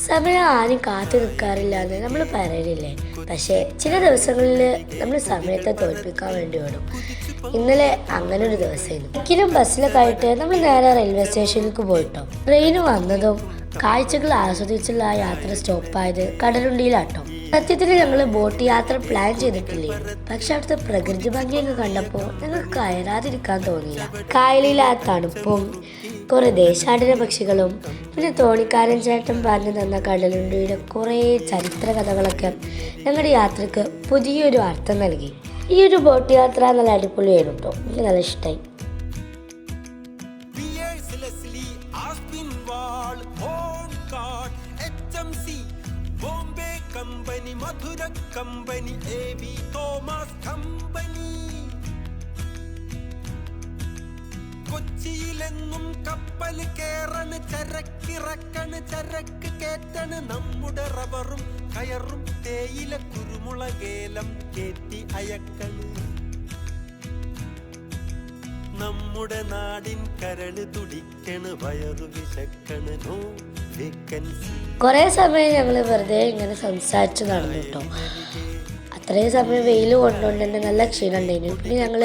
സമയം ആരും കാത്തു നിൽക്കാറില്ല എന്ന് നമ്മൾ പറയലില്ലേ? പക്ഷേ ചില ദിവസങ്ങളിൽ നമ്മൾ സമയത്തെ തോൽപ്പിക്കാൻ വേണ്ടി ഓടും. ഇന്നലെ അങ്ങനെ ഒരു ദിവസമായിരുന്നു. ഒരിക്കലും ബസ്സിലൊക്കെ ആയിട്ട് നമ്മൾ നേരെ റെയിൽവേ സ്റ്റേഷനിലേക്ക് പോയിട്ടോ. ട്രെയിൻ വന്നതും കാഴ്ചകൾ ആസ്വദിച്ചുള്ള ആ യാത്ര സ്റ്റോപ്പായത് കടലുണ്ടിയിലാട്ടോ. സത്യത്തിൽ ഞങ്ങൾ ബോട്ട് യാത്ര പ്ലാൻ ചെയ്തിട്ടില്ലേ, പക്ഷെ അവിടുത്തെ പ്രകൃതി ഭംഗിയൊക്കെ കണ്ടപ്പോൾ ഞങ്ങൾക്ക് കയറാതിരിക്കാൻ തോന്നിയില്ല. കായലിലെ ആ തണുപ്പും കുറെ ദേശാടന പക്ഷികളും പിന്നെ തോണിക്കാരൻ ചേട്ടൻ പറഞ്ഞു തന്ന കടലുണ്ടിയുടെ കുറേ ചരിത്ര കഥകളൊക്കെ ഞങ്ങളുടെ യാത്രക്ക് പുതിയൊരു അർത്ഥം നൽകി. ഈ ഒരു ബോട്ട് യാത്ര നല്ല അടിപൊളിയായിരുന്നു കേട്ടോ. എനിക്ക് നല്ല ഇഷ്ടമായി. कंपनी मधुर कंपनी एवी തോമസ് कंपनी കൊച്ചിയിലെങ്ങും കപ്പൽ കേറണ് ചരക്കിറക്കണ് ചരക്ക് കേറ്റണ് നമ്മുടെ റബ്ബറും കയറും തേയില കുരുമുളകേലം കേറ്റി അയക്കണ് നമ്മുടെ നാടിൻ കരള് തുടിക്കണ് വയറു വിശക്കണ് നോ വേക്കൻസി. കുറേ സമയം ഞങ്ങൾ വെറുതെ ഇങ്ങനെ സംസാരിച്ച് നടന്നു കേട്ടോ. അത്രയും സമയം വെയിൽ കൊണ്ടുകൊണ്ട് തന്നെ നല്ല ക്ഷീണം ഉണ്ടായിരുന്നു. പിന്നെ ഞങ്ങൾ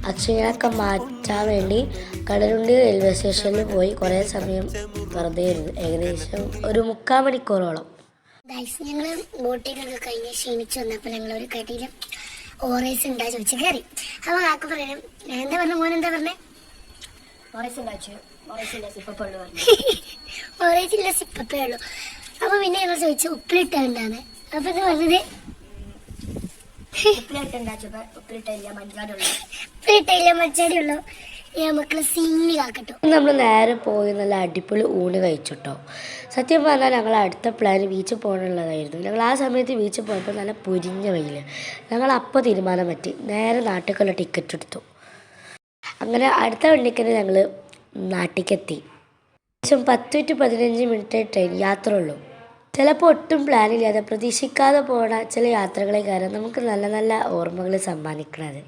ആ ക്ഷീണമൊക്കെ മാറ്റാൻ വേണ്ടി കടലുണ്ടി റെയിൽവേ സ്റ്റേഷനിൽ പോയി കുറേ സമയം വെറുതെ ഇരുന്നു. ഏകദേശം ഒരു 3/4 മണിക്കൂറോളം. ഞങ്ങൾ ബോട്ടിലൊക്കെ കഴിഞ്ഞ് ക്ഷീണിച്ച് വന്നപ്പോൾ ഞങ്ങൾ ഒരു കടയിൽ ഓറേസ് ഉണ്ടാ ചോദിച്ചു കയറി. അപ്പോൾ കാക്ക പറയണം, എന്താ പറഞ്ഞു മോൻ, എന്താ പറഞ്ഞേ? ഓറേസ് ഉണ്ടാച്ചു. ഓറേസില്ല സിപ്പപ്പേ ഉള്ളൂ. അപ്പൊ പിന്നെ ഞങ്ങൾ ചോദിച്ചു ഉപ്പിലിട്ടുണ്ടാന്ന്. അപ്പൊ ഇത് പറഞ്ഞത് ഉപ്പിലിട്ടില്ല മഞ്ചാടി ഉള്ളു. മക്കളെ സീനി കാക്കട്ടോ. നമ്മൾ നേരെ പോയി നല്ല അടിപൊളി ഊണ് കഴിച്ചിട്ടോ. സത്യം പറഞ്ഞാൽ ഞങ്ങൾ അടുത്ത പ്ലാൻ ബീച്ചിൽ പോകാനുള്ളതായിരുന്നു. ഞങ്ങൾ ആ സമയത്ത് ബീച്ചിൽ പോയപ്പോൾ നല്ല പൊരിഞ്ഞ വെയിൽ. ഞങ്ങൾ അപ്പോൾ തീരുമാനം പറ്റി നേരെ നാട്ടിലേക്കുള്ള ടിക്കറ്റ് എടുത്തു. അങ്ങനെ അടുത്ത വണ്ടിക്ക് ഞങ്ങൾ നാട്ടിലെത്തി. ഏകദേശം 10 to 15 മിനിറ്റ് ട്രെയിൻ യാത്ര ഉള്ളൂ. ചിലപ്പോൾ ഒട്ടും പ്ലാനില്ലാതെ പ്രതീക്ഷിക്കാതെ പോണ ചില യാത്രകളെ കാരണം നമുക്ക് നല്ല നല്ല ഓർമ്മകൾ സമ്മാനിക്കുന്നത്.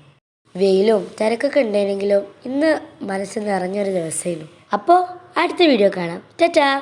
വെയിലും തിരക്കൊക്കെ ഉണ്ടെങ്കിലും ഇന്ന് മനസ്സ് നിറഞ്ഞൊരു ദിവസമായിരുന്നു. അപ്പോൾ അടുത്ത വീഡിയോ കാണാം. ടാറ്റാ.